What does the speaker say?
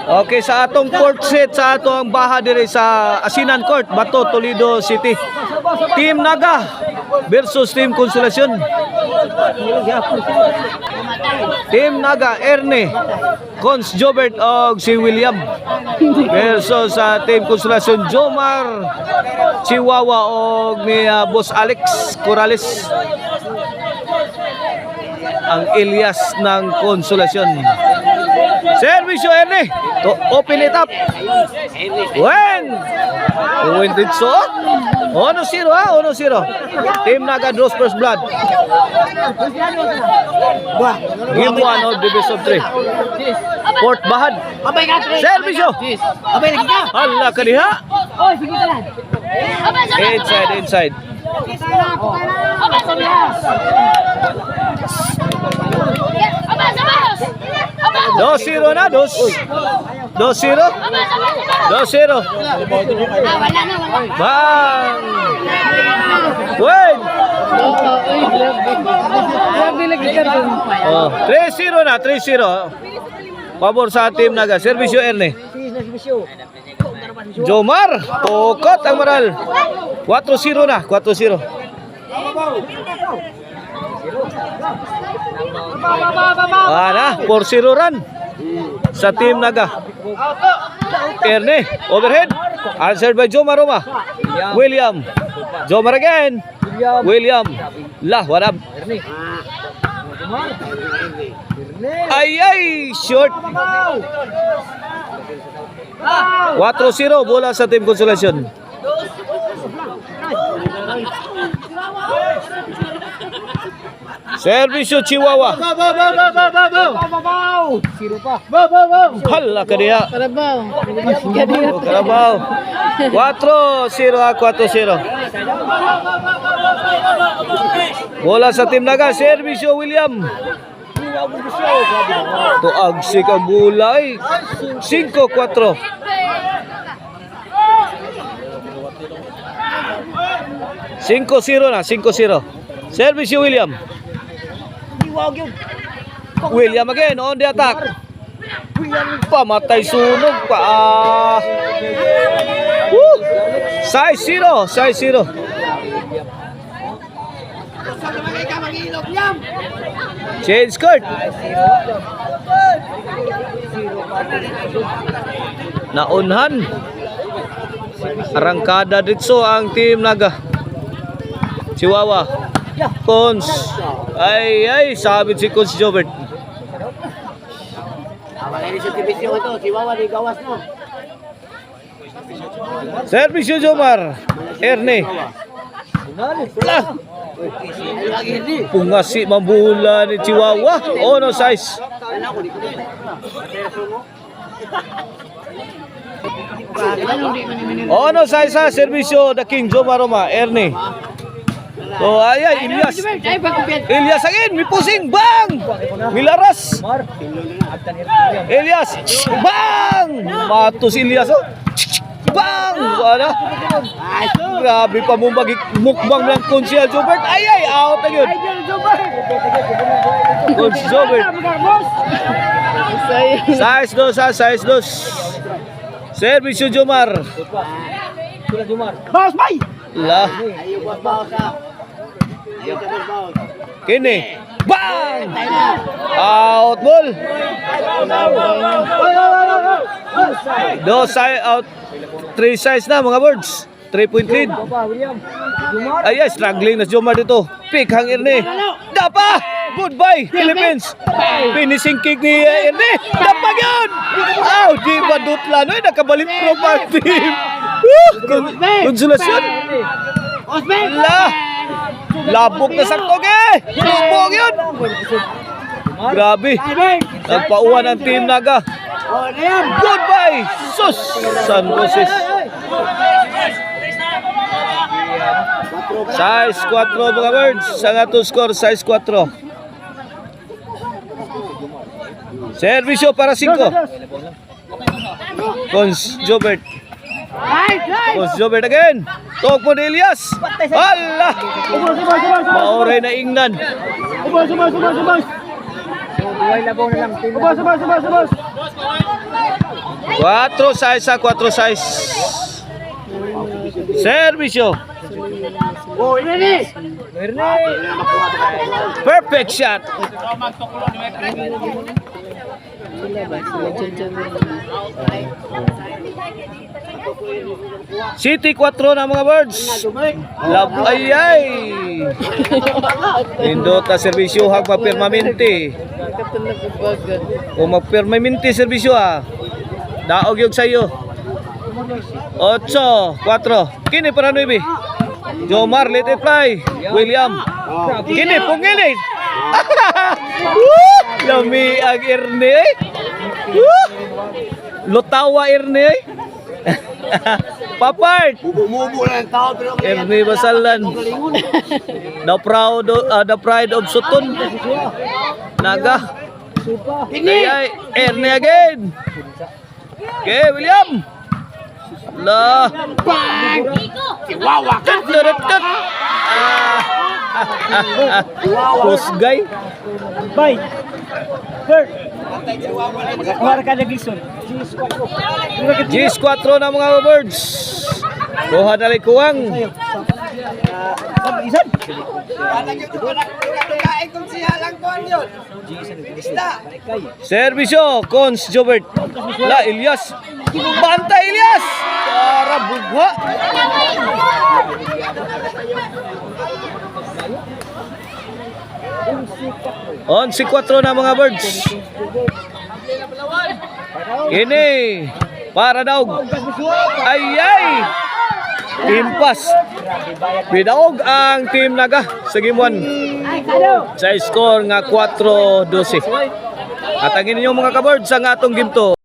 Okay, sa atong court set, sa atong baha dire sa Asinan Court, Bato, Toledo City. Team Naga versus Team Consolacion. Team Naga, Erne, Cons Jobert o si William versus sa Team Consolacion, Jomar, Chihuahua o ni Boss Alex Corrales. Ang Elias ng Consolacion. Servisyo Erne, to open it up. When it so 1-0 ha, 1-0. Team Naga draws first blood. Game 1 of the best of 3. Port Bahad. Servisyo. Allah kadiha. Inside. 2-0 na, 2-0. Bang! Wait! 3-0 na, 3-0. Pabor sa Team Naga. Servisyo Erne. Jomar, pokot ang maral. 4-0 na, 4-0. Ana, 4-0 run sa Team Naga. Erne, overhead. Answered by Jomar Roma. William. Jomar again. William. Lah, what up? Ay, short. 4-0 bola sa Team Consolacion. Servisyo Chihuahua. Hala ka diya. Karabaw. 4-0. Bola sa Team Naga. Servisyo William. Tuag si Kabulay. 5-4. na, 5-0. Servisyo William. William again on the attack. Pamatay sunog pa. 6-0. Change court. Naunhan. Arangkada dito ang Team Naga. Chihuahua. Cons. Ay, sabit si Cons Jobert. Servisyo Jomar. Erne. Pungasi mambula ni Chihuahua. Ono size. Ono size sa servisyo the King Jomar Roma. Erne. So ay Elias again, may pusing, bang! Milaras. Elias, bang! Matos Elias, oh. Bang! Wala. Grabe pa mo mukbang ng Consiel Jobert. Ay, out na yun. Consiel Jobert. Size 2. Servisyo Jomar. Baos, bay! Lah. Kini. Bang! Out ball. Out. 3 size na mga birds. 3-point lead. Ay, struggling na Jomar dito. Pick hang Erne. Dapa! Goodbye, Philippines. Finishing kick ni Erne. Dapa yun! Aw, di ba dutlan? Ay, nakabalik pro pa team. Konsolasyon. Lah! Labok na sakto eh! Labok yun! Grabe! Nagpauwan ang Team Naga. Goodbye! Sus! San Jose. Size 4 mga birds. Sa nga to score, size 4. Servisyo para 5. Cons Jobert. Cons Jobert again. Tok mo ni Elias. Allah! Mauray na ingnan. 4-6 sa 4-6. Servisyo. Perfect shot. City 4 na mga birds. Labay. Indota servisyo hag mapirmamente. O magpirmamente servisyo ah. Daog yung sayo. 8-4. Kini para 9. Jomar let it fly. William. Kini pungilit. Lami ang Erne. Lutawa Erne. Papart. Erne Basalan. The pride of Sutton. Naga. Ay, Erne again. Okay, William. La. Husgay. Bay. Bird. Kuha ka na gison. G4 na mga birds. Kuha na likuang. Isan. Servisyo, Cons Jobert. La, Ilyas. Banta Ilyas. Para bugwa. On si 4 na mga birds. Ini para daog. Ay. Timpas. Bidaog ang team Naga sa game 1. Sa score nga 4-12. At ang inyong mga ka-birds ang atong game 2.